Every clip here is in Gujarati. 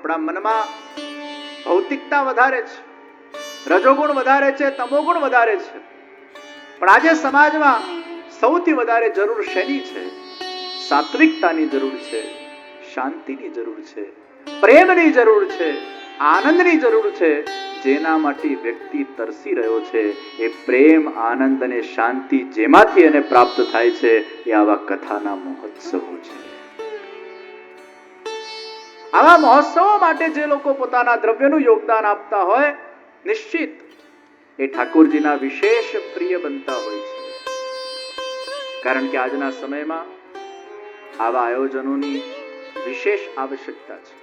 આપણા મનમાં ભૌતિકતા વધારે છે, રજોગુણ વધારે છે, તમોગુણ વધારે છે. પણ આજે સમાજમાં સૌથી વધારે જરૂર શેની છે? સાત્વિકતાની જરૂર છે, શાંતિની જરૂર છે, પ્રેમની જરૂર છે, આનંદની જરૂર છે. જેના માટે વ્યક્તિ તરસી રહ્યો છે એ પ્રેમ, આનંદ અને શાંતિ જેમાંથી એને પ્રાપ્ત થાય છે એ આવા કથાના મહોત્સવો છે. આવા મહોત્સવો માટે જે લોકો પોતાના દ્રવ્યનું યોગદાન આપતા હોય, નિશ્ચિત એ ઠાકોરજીના વિશેષ પ્રિય બનતા હોય છે. કારણ કે આજના સમયમાં આવા આયોજનોની વિશેષ આવશ્યકતા છે.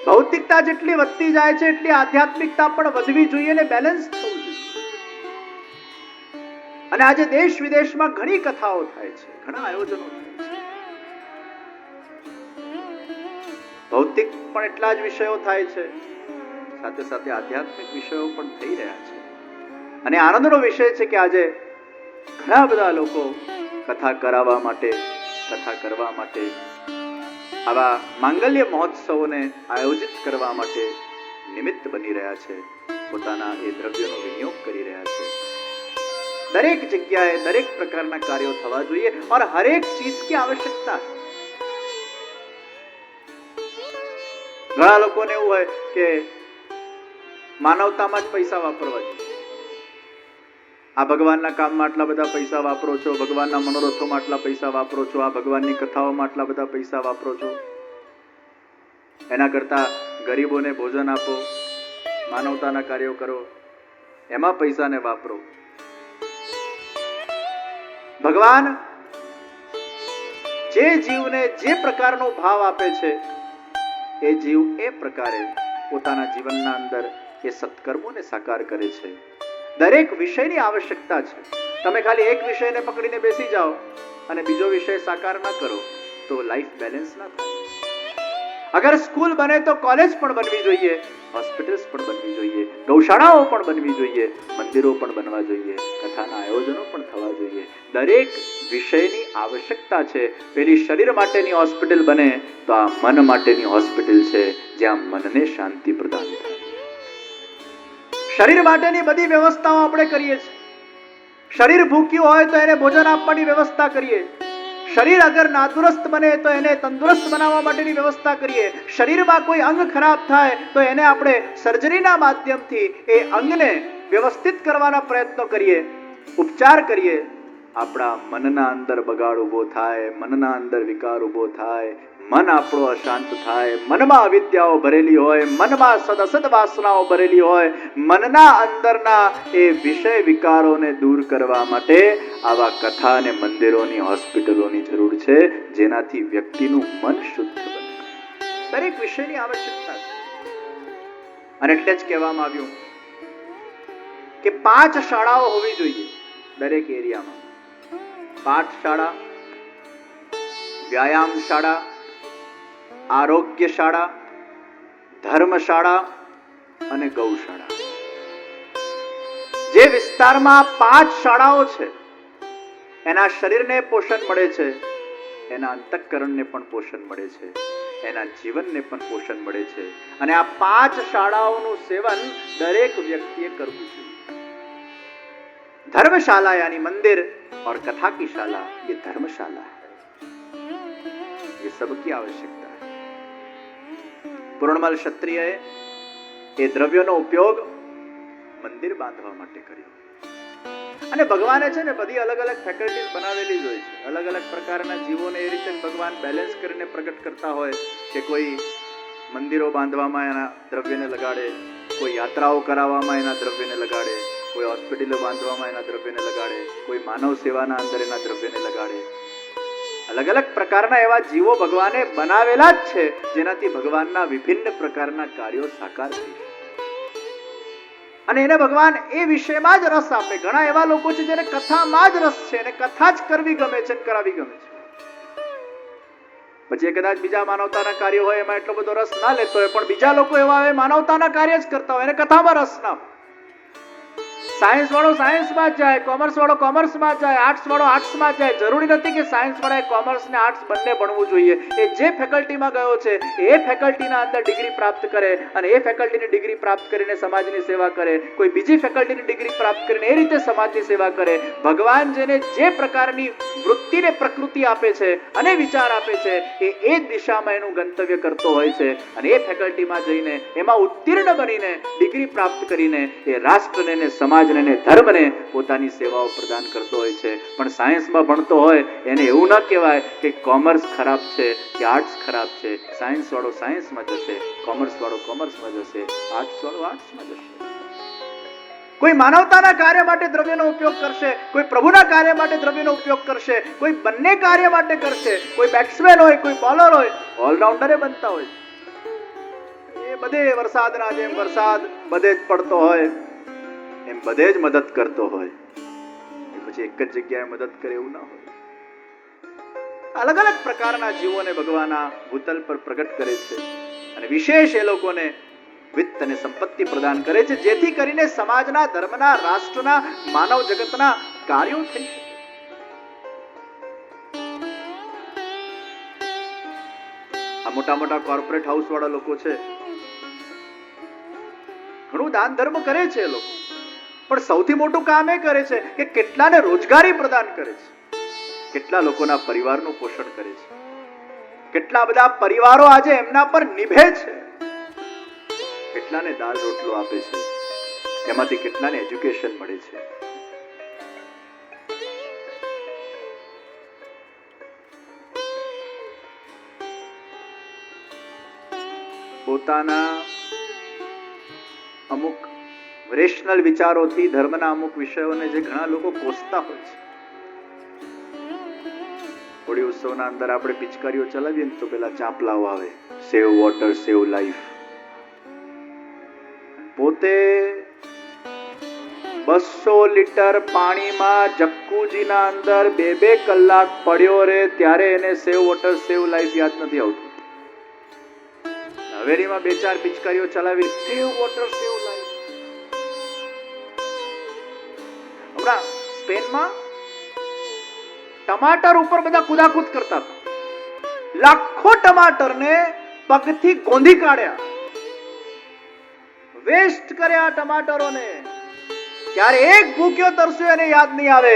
ભૌતિકતા જેટલી વધતી જાય છે એટલી આધ્યાત્મિકતા પણ વધવી જોઈએ ને બેલેન્સ થવું જોઈએ. અને આજે દેશ વિદેશમાં ઘણી કથાઓ થાય છે, ઘણા આયોજનો થાય છે. ભૌતિક પણ એટલા જ વિષયો થાય છે, સાથે સાથે આધ્યાત્મિક વિષયો પણ થઈ રહ્યા છે. અને આનંદનો વિષય છે કે આજે ઘણા બધા લોકો કથા કરાવવા માટે, કથા કરવા માટે, આવા માંગલ્ય મહોત્સવોને આયોજિત કરવા માટે નિમિત્ત બની રહ્યા છે, પોતાના એ દ્રવ્યનો વિનિયોગ કરી રહ્યા છે. દરેક જગ્યાએ દરેક પ્રકારના કાર્યો થવા જોઈએ और हर एक चीज की आवश्यकता है. ઘણા લોકોને એવું હોય કે માનવતામાં જ પૈસા વાપરવા જોઈએ. આ ભગવાનના કામમાં આટલા બધા પૈસા વાપરો છો, ભગવાનના મનોરથોમાં આટલા પૈસા વાપરો છો, આ ભગવાનની કથાઓમાં આટલા બધા પૈસા વાપરો છો. એના કરતા ગરીબોને ભોજન આપો, માનવતાના કાર્યો કરો, એમાં પૈસાને વાપરો. ભગવાન જે જીવને જે પ્રકારનો ભાવ આપે છે એ જીવ એ પ્રકારે પોતાના જીવનના અંદર એ સત્કર્મોને સાકાર કરે છે. દરેક વિષયની આવશ્યકતા છે. તમે ખાલી એક વિષયને પકડીને બેસી જાઓ અને બીજો વિષય સાકાર ના કરો તો લાઈફ બેલેન્સ ના થાય. અગર સ્કૂલ બને તો કોલેજ પણ બનવી જોઈએ, હોસ્પિટલ્સ પણ બનવી જોઈએ, ગૌશાળાઓ પણ બનવી જોઈએ, મંદિરો પણ બનવા જોઈએ, કથાના આયોજનો પણ થવા જોઈએ. દરેક વિષયની આવશ્યકતા છે. પેલી શરીર માટેની હોસ્પિટલ બને તો આ મન માટેની હોસ્પિટલ છે, જ્યાં મનને શાંતિ પ્રદાન થાય. શરીર માટેની બધી વ્યવસ્થાઓ આપણે કરીએ છીએ. શરીર ભૂખ્યું હોય તો એને ભોજન આપવાની વ્યવસ્થા કરીએ. શરીર અગર નાદુરસ્ત બને તો એને તંદુરસ્ત બનાવવા માટેની વ્યવસ્થા કરીએ. શરીરમાં કોઈ અંગ ખરાબ થાય તો એને આપણે સર્જરીના માધ્યમથી એ અંગને વ્યવસ્થિત કરવાના પ્રયત્નો કરીએ, ઉપચાર કરીએ. આપણા મનના અંદર બગાડ ઉભો થાય, મનના અંદર વિકાર ઉભો થાય, મન આપણો અશાંત થાય, મનમાં અવિદ્યાઓ ભરેલી હોય, મનમાં સદઅસદ વાસનાઓ ભરેલી હોય, મનના અંદરના એ વિષય વિકારોને દૂર કરવા માટે આવા કથા અને મંદિરોની, હોસ્પિટલોની જરૂર છે, જેનાથી વ્યક્તિનું મન શુદ્ધ બને. દરેક વિષયની આવશ્યકતા છે. અને એટલે જ કહેવામાં આવ્યું કે 5 શાળાઓ હોવી જોઈએ દરેક એરિયામાં. પાઠશાળા, વ્યાયામ શાળા, આરોગ્ય શાળા, ધર્મશાળા અને ગૌશાળા. જે વિસ્તારમાં 5 શાળાઓ છે એના શરીરને પોષણ મળે છે, એના અંતઃકરણને પણ પોષણ મળે છે, એના જીવનને પણ પોષણ મળે છે. અને આ 5 શાળાઓનું સેવન દરેક વ્યક્તિએ કરવું જોઈએ. धर्मशाला यानी मंदिर और कथा की शाला ये धर्मशाला है. ये सबकी आवश्यकता है. પૂર્ણમલ ક્ષત્રિયએ એ દ્રવ્યનો ઉપયોગ મંદિર બાંધવા માટે કર્યો. અને ભગવાને છે ને બધી અલગ અલગ ફેકલ્ટીઝ બનાવેલી જ હોય છે. અલગ અલગ પ્રકારના જીવોને એ રીતે ભગવાન બેલેન્સ કરીને પ્રગટ કરતા હોય કે કોઈ મંદિરો બાંધવામાં એના દ્રવ્યને લગાડે, કોઈ યાત્રાઓ કરાવવામાં એના દ્રવ્યને લગાડે, કોઈ હોસ્પિટલો બાંધવામાં એના દ્રવ્યને લગાડે, કોઈ માનવ સેવાના અંદર એના દ્રવ્યને લગાડે. અલગ અલગ પ્રકારના એવા જીવો ભગવાને બનાવેલા જ છે જેનાથી ભગવાનના વિભિન્ન પ્રકારના કાર્યો સાકાર થઈ શકે. અને એને ભગવાન એ વિષયમાં જ રસ આપે. ઘણા એવા લોકો છે જેને કથામાં જ રસ છે, એને કથા જ કરવી ગમે છે, કરાવી ગમે છે. પછી કદાચ બીજા માનવતાના કાર્યો હોય એમાં એટલો બધો રસ ના લેતો હોય, પણ બીજા લોકો એવા હોય માનવતાના કાર્ય જ કરતા હોય, એને કથામાં રસ ના હોય. સાયન્સ વાળો સાયન્સમાં જ જાય, કોમર્સ વાળો કોમર્સમાં જાય, આર્ટ્સ વાળો આર્ટ્સમાં જાય. જરૂરી નથી કે સાયન્સ વાળાએ કોમર્સ ને આર્ટ્સ બંને ભણવું જોઈએ. એ જે ફેકલ્ટીમાં ગયો છે એ ફેકલ્ટીના અંદર ડિગ્રી પ્રાપ્ત કરે અને એ ફેકલ્ટીની ડિગ્રી પ્રાપ્ત કરીને સમાજની સેવા કરે. કોઈ બીજી ફેકલ્ટીની ડિગ્રી પ્રાપ્ત કરીને એ રીતે સમાજની સેવા કરે. ભગવાન જેને જે પ્રકારની વૃત્તિને પ્રકૃતિ આપે છે અને વિચાર આપે છે એ દિશામાં એનું ગંતવ્ય કરતો હોય છે અને એ ફેકલ્ટીમાં જઈને એમાં ઉત્તીર્ણ બનીને ડિગ્રી પ્રાપ્ત કરીને એ રાષ્ટ્રને ને સમાજને ને ધર્મને પોતાની સેવાઓ પ્રદાન કરતો હોય છે. પણ સાયન્સમાં ભણતો હોય એને એવું ન કહેવાય કે કોમર્સ ખરાબ છે કે આર્ટ્સ ખરાબ છે. સાયન્સ વાળો સાયન્સમાં જશે, કોમર્સ વાળો કોમર્સમાં જશે, આર્ટ્સ વાળો આર્ટ્સમાં જશે. કોઈ માનવતાના કાર્ય માટે દ્રવ્યનો ઉપયોગ કરશે, કોઈ પ્રભુના કાર્ય માટે દ્રવ્યનો ઉપયોગ કરશે, કોઈ બંને કાર્ય માટે કરશે. કોઈ બેટ્સમેન હોય, કોઈ બોલર હોય, ઓલરાઉન્ડરે બનતા હોય. એ બધે વરસાદના જેમ વરસાદ બધે જ પડતો હોય એમ બધે જ મદદ કરતો હોય. પછી એક જ જગ્યાએ મદદ કરે એવું ના હોય. અલગ અલગ પ્રકારના જીવોને ભગવાન આ ભૂતલ પર પ્રગટ કરે છે અને વિશેષ એ લોકોને વિત્ત અને સંપત્તિ પ્રદાન કરે છે જેથી કરીને સમાજના, ધર્મના, રાષ્ટ્રના, માનવ જગતના કાર્યો થઈ શકે. આ મોટા મોટા કોર્પોરેટ હાઉસ વાળા લોકો છે, ઘણું દાન ધર્મ કરે છે એ લોકો, પણ સૌથી મોટું કામ એ કરે છે કે કેટલાને રોજગારી પ્રદાન કરે છે, કેટલા લોકોના પરિવારનું પોષણ કરે છે, કેટલા બધા પરિવારો આજે એમના પર નિભે છે, કેટલાને દાળ રોટલો આપે છે, એમાંથી કેટલાને એજ્યુકેશન મળે છે. પોતાના અમુક રેશનલ વિચારોથી ધર્મના અમુક વિષયોને જે ઘણા લોકો કોસતા હોય છે. હોળી ઉત્સવના અંદર આપણે પિચકારીઓ ચલાવીએ ને તો પેલા ચાંપલાઓ આવે, સેવ વોટર સેવ લાઈફ. પોતે 200 લીટર પાણીમાં જક્કુજીના અંદર 2-2 કલાક પડ્યો રે ત્યારે એને સેવ વોટર સેવ લાઈફ યાદ નથી આવતું. હવેલીમાં 2-4 પિચકારીઓ ચલાવી સેવ વોટર સેવ લાઈફ. હમણાં સ્પેનમાં ટમાટર ઉપર બધા કુદાકુદ કરતા હતા. લાખો ટમાટરને પગથી ગોંધી કાઢ્યા, વેસ્ટ કર્યા ટમાટરોને. ત્યારે એક ભૂખ્યો તરસ્યો એને યાદ નહીં આવે.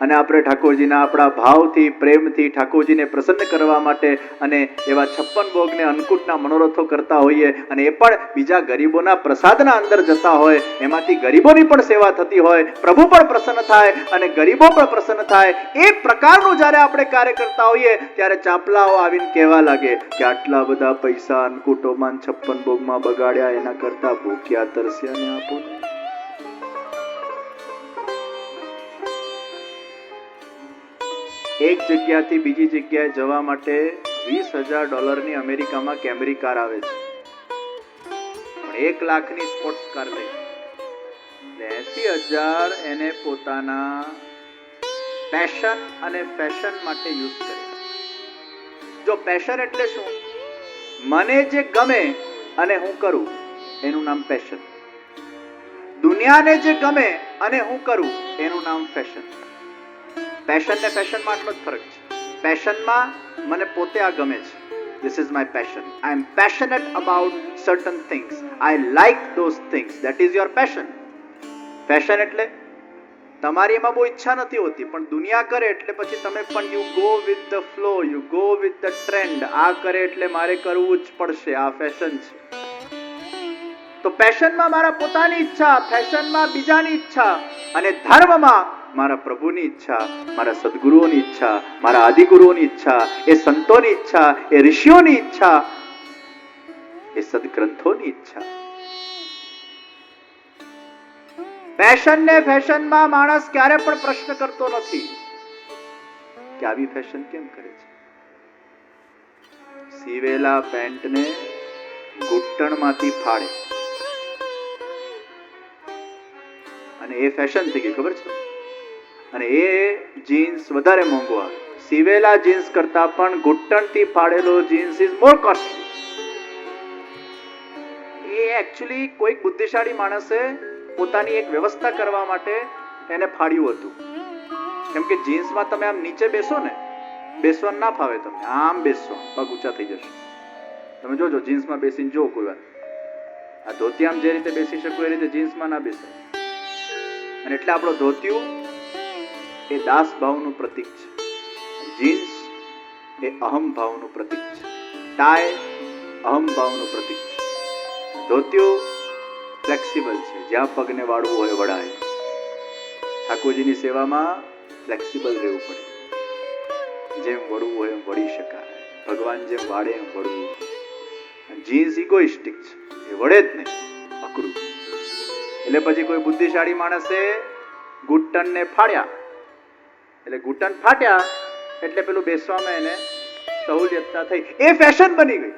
અને આપણે ઠાકોરજીના આપણા ભાવથી, પ્રેમથી ઠાકોરજીને પ્રસન્ન કરવા માટે અને એવા 56 ભોગને અન્નકૂટના મનોરથો કરતા હોઈએ અને એ પણ બીજા ગરીબોના પ્રસાદના અંદર જતા હોય, એમાંથી ગરીબોની પણ સેવા થતી હોય, પ્રભુ પણ પ્રસન્ન થાય અને ગરીબો પણ પ્રસન્ન થાય. એ પ્રકારનું જ્યારે આપણે કાર્ય કરતા હોઈએ ત્યારે ચાપલાઓ આવીને કહેવા લાગે કે આટલા બધા પૈસા અન્નકૂટોમાં 56 ભોગમાં બગાડ્યા એના કરતા ભૂખ્યા તરસ્યાને આપો. એક જગ્યાથી બીજી જગ્યાએ જવા માટે $20,000 અમેરિકામાં કેમરી કાર આવે છે, પણ 1 લાખની સ્પોર્ટ્સ કાર લઈ 80,000 એને પોતાના પેશન અને ફેશન માટે યુઝ કરે. જો પેશન એટલે શું? મને જે ગમે અને હું કરું એનું નામ પેશન. દુનિયાને જે ગમે અને હું કરું એનું નામ ફેશન. પેશન ને ફેશનમાં આટલો જ ફરક છે. પેશનમાં મને પોતે આ ગમે છે, this is my passion. I am passionate about certain things. I like those things. That is your passion. Passion એટલે તમારી એમાં બહુ ઈચ્છા નથી હોતી, પણ દુનિયા કરે એટલે પછી તમે પણ you go with the flow, you go with the trend. આ કરે એટલે મારે કરવું જ પડશે, આ ફેશન છે. તો પેશનમાં મારા પોતાની ઈચ્છા, ફેશનમાં બીજાની ઈચ્છા અને ધર્મમાં મારા પ્રભુની ઈચ્છા, મારા સદગુરુઓની ઈચ્છા, મારા આદિગુરુઓની ઈચ્છા, એ સંતોની ઈચ્છા, એ ઋષિઓની ઈચ્છા, એ સદગ્રંથોની ઈચ્છા. પેશન ને ફેશનમાં માણસ ક્યારે પણ પ્રશ્ન કરતો નથી કે આવી ફેશન કેમ કરે છે. સીવેલા પેન્ટને ઘૂંટણમાંથી ફાડે અને એ ફેશન થઈ ગઈ, ખબર છે? અને એ જીન્સ વધારે મોંઘો આવે. સીવેલા જીન્સ કરતા પણ ઘૂંટણથી ફાડેલો જીન્સ ઇઝ મોર કોસ્ટલી. એ એકચ્યુઅલી કોઈક બુદ્ધિશાળી માણસે પોતાની એક વ્યવસ્થા કરવા માટે એને ફાડ્યું હતું. કેમ કે જીન્સમાં તમે આમ નીચે બેસો ને, બેસવાનું ના ફાવે તમને, આમ બેસશો પગ ઊંચા થઈ જશે. તમે જોજો જીન્સમાં બેસીને જો કોઈ વાર, આ ધોતી આમ જે રીતે બેસી શકો એ રીતે જીન્સમાં ના બેસે. અને એટલે આપણો ધોતિયું એ દાસ ભાવનું પ્રતીક છે, જીન્સ એ અહમ ભાવનું પ્રતીક છે, ટાઈ અહમ ભાવનું પ્રતીક છે. ધોતિયું ફ્લેક્સિબલ છે, જ્યાં પગને વાળવું હોય વળાય. ઠાકોરજીની સેવામાં ફ્લેક્સિબલ રહેવું પડે, જેમ વળવું હોય એમ વળી શકાય, ભગવાન જેમ વાળે એમ વળવું. જીન્સ ઇગોઇસ્ટિક છે, એ વળે જ નહીં, અકરું. એટલે પછી કોઈ બુદ્ધિશાળી માણસે ઘૂંટણને ફાડ્યા, એટલે ઘૂંટણ ફાટ્યા એટલે પેલું બેસવામાં એને સહુલિયતતા થઈ, એ ફેશન બની ગઈ.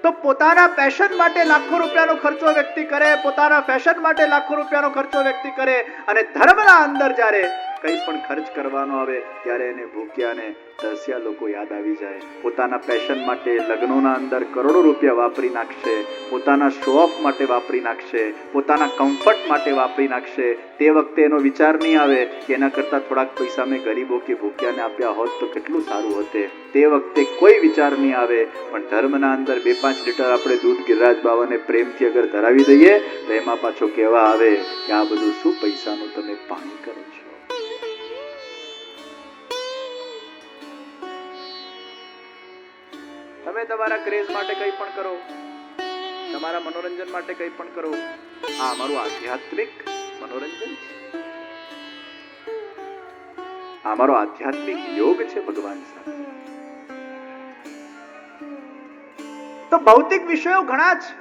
તો પોતાના પેશન માટે લાખો રૂપિયાનો ખર્ચો વ્યક્તિ કરે, પોતાના ફેશન માટે લાખો રૂપિયાનો ખર્ચો વ્યક્તિ કરે, અને ધર્મના અંદર જ્યારે કંઈ પણ ખર્ચ કરવાનો આવે ત્યારે એને ભૂખ્યા અને તરસ્યા લોકો યાદ આવી જાય. પોતાના પેશન માટે લગ્નોના અંદર કરોડો રૂપિયા વાપરી નાખશે, પોતાના શો ઓફ માટે વાપરી નાખશે, પોતાના કમ્ફર્ટ માટે વાપરી નાખશે. તે વખતે એનો વિચાર નહીં આવે કે એના કરતાં થોડાક પૈસા મેં ગરીબો કે ભૂખ્યાને આપ્યા હોત તો કેટલું સારું હતે. તે વખતે કોઈ વિચાર નહીં આવે. પણ ધર્મના અંદર 2-5 લીટર આપણે દૂધ ગિરિરાજ બાવાને પ્રેમથી અગર ધરાવી દઈએ તો એમાં પાછો કહેવા આવે કે આ બધું શું પૈસાનું તમે પાણી કરો છો. તમે તમારા ક્રેઝ માટે કંઈ પણ કરો, તમારા મનોરંજન માટે કંઈ પણ કરો, આ અમારું આધ્યાત્મિક મનોરંજન છે, આ અમારો આધ્યાત્મિક યોગ છે ભગવાન સાથે. તો ભૌતિક વિષયો ઘણા છે,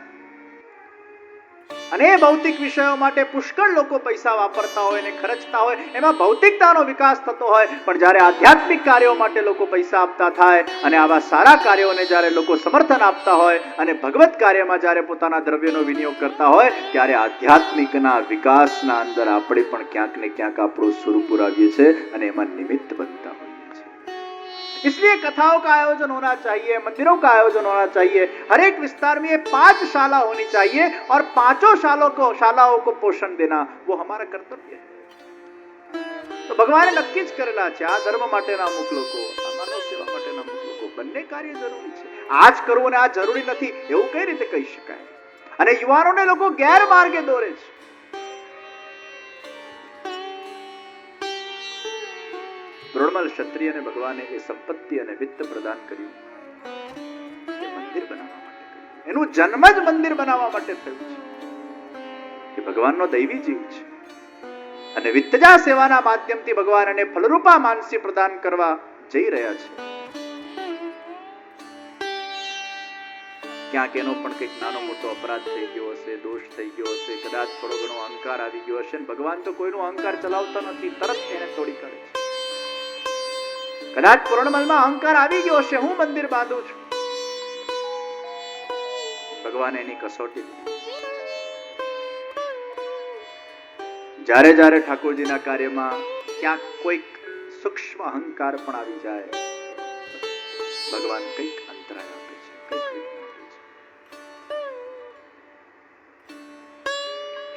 અને એ ભૌતિક વિષયો માટે પુષ્કળ લોકો પૈસા વાપરતા હોય અને ખર્ચતા હોય, એમાં ભૌતિકતાનો વિકાસ થતો હોય. પણ જ્યારે આધ્યાત્મિક કાર્યો માટે લોકો પૈસા આપતા થાય અને આવા સારા કાર્યોને જ્યારે લોકો સમર્થન આપતા હોય અને ભગવત કાર્યમાં જ્યારે પોતાના દ્રવ્યનો વિનિયોગ કરતા હોય, ત્યારે આધ્યાત્મિકના વિકાસના અંદર આપણે પણ ક્યાંક ને ક્યાંક આપણું સુર પુરાવીએ છીએ અને એમાં નિમિત્ત બનતા હોઈએ છીએ. इसलिए कथाओं का आयोजन होना चाहिए, मंदिरों का आयोजन होना चाहिए. हर एक विस्तार में 5 शाला होनी चाहिए और 5 शालाओं को पोषण देना वो हमारा कर्तव्य है. तो ભગવાને નક્કી જ કરેલા છે, આ ધર્મ માટેના અમુક લોકો, આ માનવ સેવા માટેના અમુક લોકો, બંને કાર્ય જરૂરી છે. આ જ કરવું ને આ જરૂરી નથી એવું કઈ રીતે કહી શકાય? અને યુવાનોને લોકો ગેરમાર્ગે દોરે છે. દ્રોણમલ ક્ષત્રિયને ભગવાને એ સંપત્તિ અને વિત્ત પ્રદાન કર્યું, એ મંદિર બનાવવા માટે કર્યું. એનું જન્મ જ મંદિર બનાવવા માટે થયું છે. એ ભગવાનનો દૈવી જીવ છે અને વિત્તજા સેવાના માધ્યમથી ભગવાન એને ફલરૂપા માનસી પ્રદાન કરવા જઈ રહ્યા છે. ક્યાંક એનો પણ કંઈક નાનો મોટો અપરાધ થઈ ગયો હશે, દોષ થઈ ગયો હશે, કદાચ થોડો ઘણો અહંકાર આવી ગયો હશે. ભગવાન તો કોઈનો અહંકાર ચલાવતા નથી, તરત એને તોડી કાઢે છે. કદાચ પૂર્ણમલમાં અહંકાર આવી ગયો હશે, હું મંદિર બાંધું છું, ભગવાન એની કસોટી. જ્યારે જ્યારે ઠાકોરજીના કાર્યમાં ક્યાંક કોઈક સૂક્ષ્મ અહંકાર પણ આવી જાય, ભગવાન કંઈક અંતરાય આપે છે, કંઈક વિઘ્ન આપે છે.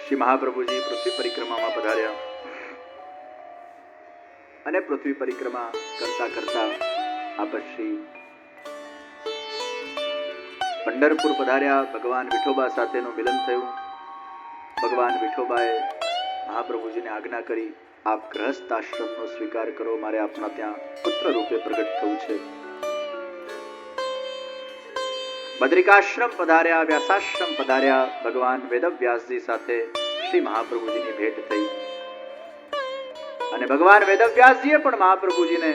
શ્રી મહાપ્રભુજી પૃથ્વી પરિક્રમામાં પધાર્યા અને પૃથ્વી પરિક્રમા કરતા કરતા આપશ્રી પંઢરપુર પધાર્યા. ભગવાન વિઠોબા સાથેનું મિલન થયું. ભગવાન વિઠોબાએ મહાપ્રભુજીને આજ્ઞા કરી, આપ ગ્રહસ્થ આશ્રમનો સ્વીકાર કરો, મારે આપના ત્યાં પુત્ર રૂપે પ્રગટ થવું છે. બદ્રિકાશ્રમ પધાર્યા, વ્યાસાશ્રમ પધાર્યા. ભગવાન વેદવ્યાસજી સાથે શ્રી મહાપ્રભુજીની ભેટ થઈ અને ભગવાન વેદવ્યાસજીએ પણ મહાપ્રભુજીને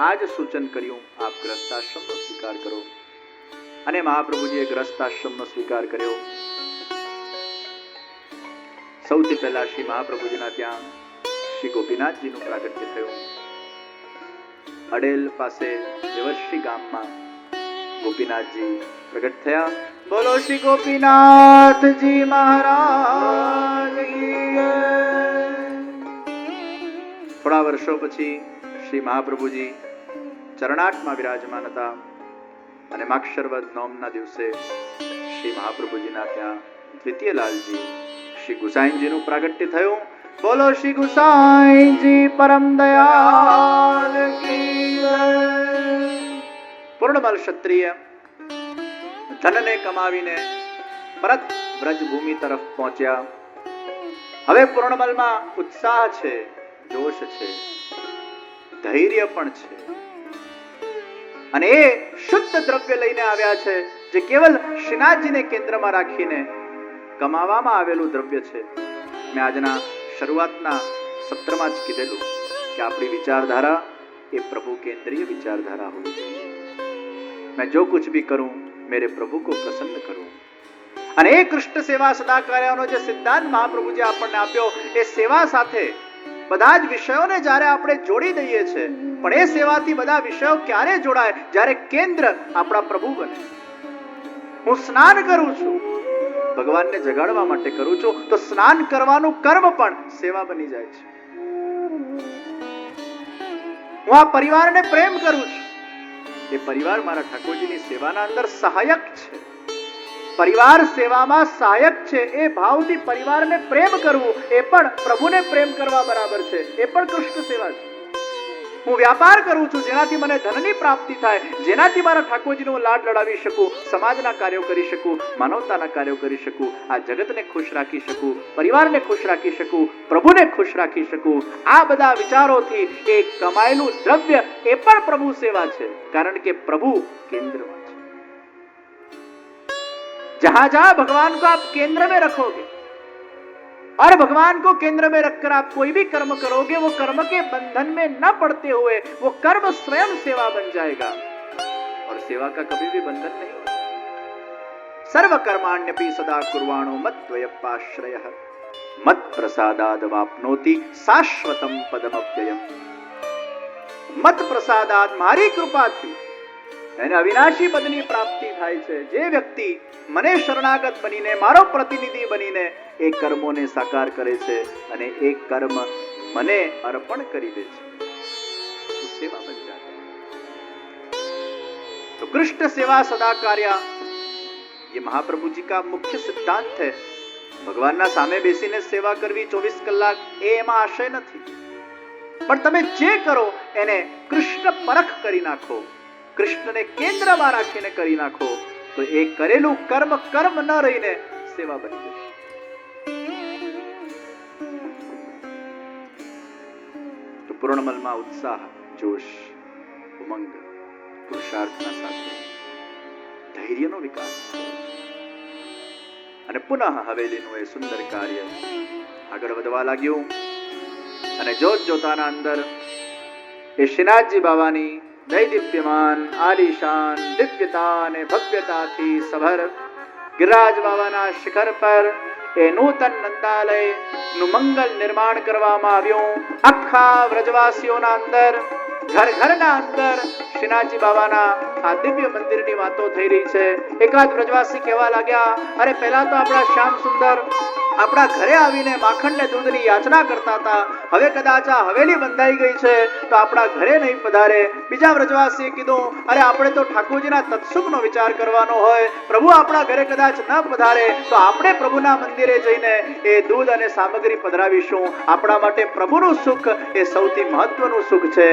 આ જ સૂચન કર્યું, આપ ગ્રસ્તાશ્રમનો સ્વીકાર કરો. અને મહાપ્રભુજીએ ગ્રસ્તાશ્રમનો સ્વીકાર કર્યો. સૌથી પહેલા શ્રી મહાપ્રભુજીના ત્યાં શ્રી ગોપીનાથજીનું પ્રાગટ્ય થયું. અડેલ પાસે દેવર્ષિ ગામમાં ગોપીનાથજી પ્રગટ થયા. બોલો શ્રી ગોપીનાથજી મહારાજ કી જય. થોડા વર્ષો પછી શ્રી મહાપ્રભુજી ચરણાટમાં વિરાજમાન હતા અને માક્ષરવદ નોમના દિવસે શ્રી શ્રી મહાપ્રભુજીના ત્યાં દ્વિતીય લાલજી શ્રી ગુસાઈજીનું પ્રાગટ્ય થયું. બોલો શ્રી ગુસાઈજી પરમ દયાલ કી જય. પૂર્ણમલ ક્ષત્રિય ધનને કમાવીને પરત વ્રજભૂમિ તરફ પહોંચ્યા. હવે પૂર્ણમલમાં ઉત્સાહ છે, જોશ છે, ધૈર્ય પણ છે, અને એ શુદ્ધ દ્રવ્ય લઈને આવ્યા છે જે કેવલ શ્રીનાથજીને કેન્દ્રમાં રાખીને કમાવામાં આવેલું દ્રવ્ય છે. મેં આજના શરૂઆતના સત્રમાં જ કીધેલું કે આપણી વિચારધારા એ પ્રભુ કેન્દ્રીય વિચારધારા હોવી જોઈએ. मैं जो कुछ भी करूं मेरे प्रभु को प्रसन्न करूं. અને એ કૃષ્ણ સેવા સદા કાર્યનો જે સિદ્ધાંત મહાપ્રભુજી આપણને આપ્યો, એ સેવા સાથે બધા જ વિષયોને જ્યારે આપણે જોડી દઈએ છે, પણ એ સેવાથી બધા વિષયો ક્યારે જોડાય? જ્યારે કેન્દ્ર આપણા પ્રભુ બને. હું સ્નાન કરું છું, ભગવાનને જગાડવા માટે કરું છું, તો સ્નાન કરવાનું કર્મ પણ સેવા બની જાય છે. હું આ પરિવારને પ્રેમ કરું છું, એ પરિવાર મારા ઠાકોરજીની સેવાના અંદર સહાયક છે. પરિવાર સેવામાં સહાયક છે, એ ભાવથી પરિવારને પ્રેમ કરવું એ પણ પ્રભુને પ્રેમ કરવા બરાબર છે, એ પણ કૃષ્ણ સેવા છે. હું વ્યાપાર કરું છું જેનાથી મને ધનની પ્રાપ્તિ થાય, જેનાથી મારા ઠાકોરજીનો લાડ લડાવી શકું, સમાજના કાર્યો કરી શકું, માનવતાના કાર્યો કરી શકું, આ જગતને ખુશ રાખી શકું, પરિવારને ખુશ રાખી શકું, પ્રભુને ખુશ રાખી શકું. આ બધા વિચારોથી એ કમાયેલું દ્રવ્ય એ પણ પ્રભુ સેવા છે, કારણ કે પ્રભુ કેન્દ્રમાં છે. जहां जहां भगवान को आप केंद्र में रखोगे और भगवान को केंद्र में रखकर आप कोई भी कर्म करोगे, वो कर्म के बंधन में न पड़ते हुए वो कर्म स्वयं सेवा बन जाएगा, और सेवा का कभी भी बंधन नहीं होता. सर्व कर्माण्यपि सदा कुर्वाणो मद्वयपाश्रयः मत प्रसादाद वाप्नोति शाश्वतम पदमव्ययम्. मत प्रसादाद, મારી કૃપાથી એને અવિનાશી પદની પ્રાપ્તિ થાય છે. જે વ્યક્તિ મને શરણાગત બનીને, મારો પ્રતિનિધિ બનીને એ કર્મોને સાકાર કરે છે અને એ કર્મ મને અર્પણ કરી દે છે, તો સેવા બન જાતી है. तो कृष्ण सेवा सदा कार्य ये महाप्रभु जी का मुख्य सिद्धांत है. ભગવાનના સામે બેસીને સેવા કરવી 24 કલાક એ એમાં આશય નથી, પણ તમે જે કરો એને કૃષ્ણ પરખ કરી નાખો, કૃષ્ણને કેન્દ્રમાં રાખીને કરી નાખો, તો એ કરેલું કર્મ કર્મ ન રહીને સેવા બની જશે. તો પૂર્ણમલમાં ઉત્સાહ, જોશ, ઉમંગ, પુરુષાર્થના સાથે ધૈર્યનો વિકાસ થયો. અને પુનઃ હવેલીનું એ સુંદર કાર્ય આગળ વધવા લાગ્યું. અને જોત જોતાના અંદર એ શ્રીનાથજી બાવાની દૈદીપ્યમાન, આલિશાન, દિવ્યતા અને ભવ્યતાથી સભર ગિરિરાજ બાબાના શિખર પર એ નૂતન નંદાલયનું મંગલ નિર્માણ કરવામાં આવ્યું. આખા વ્રજવાસીઓના અંદર, ઘર ઘરના અંદર શ્રીનાથજી બાબાના આ દિવ્ય મંદિરની વાતો થઈ રહી છે. એકાદ વ્રજવાસી કહેવા લાગ્યા, અરે પહેલા તો આપણા શ્યામ સુંદર આપણા ઘરે આવીને માખણ ને દૂધની યાચના કરતા હતા, હવે કદાચ આ હવેલી બંધાઈ ગઈ છે તો આપણા ઘરે નહીં પધારે. બીજા વ્રજવાસીએ કીધું, અરે આપણે તો ઠાકોરજીના તત્સુખનો વિચાર કરવાનો હોય, પ્રભુ આપણા ઘરે કદાચ ન પધારે તો આપણે પ્રભુના મંદિરે જઈને એ દૂધ અને સામગ્રી પધરાવીશું. આપણા માટે પ્રભુનું સુખ એ સૌથી મહત્વનું સુખ છે.